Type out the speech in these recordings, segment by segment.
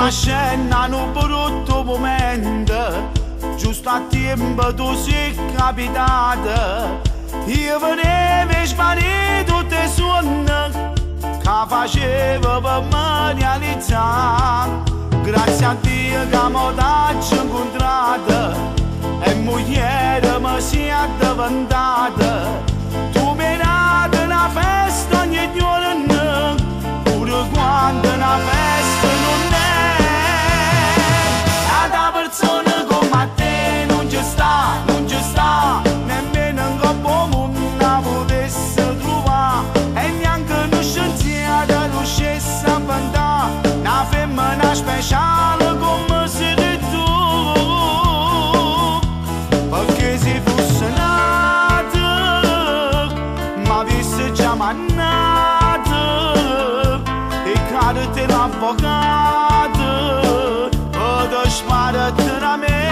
la scena hanno brutto momento, giusto a tempo tu sei capitata. Io venevo e sparito te suona, che faceva per me realizzare. Grazie a Dio che mi t'ho incontrata e moglie mi si è diventata. Tu mi dai una festa ogni giorno, pure quando una festa non è. Ad una persona come te non ci sta, non ci sta, nemmeno un capo mondo potesse trovare. E neanche uno scienziato riuscisse a inventare una femmina speciale come sei tu. Perché se fosse nata, m'avesse già mannata e cade te l'avvocato per sparare a me.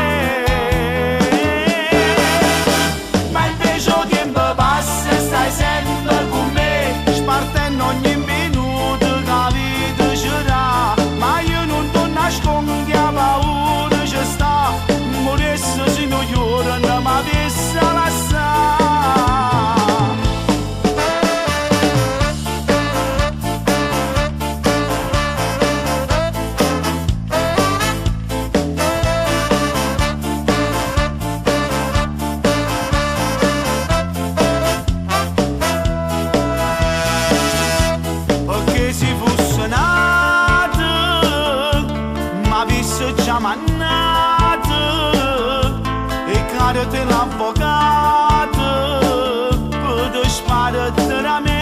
Ma invece il tempo passa e stai sempre con me, spartendo ogni minuto che la vita ci dà. Ma io non ti nascondo che la paura ci sta, morisse se non io non mi avesse lasciato. Perché se fosse nata, m'avesse già mannata e cade te l'avvocato per sparare a me.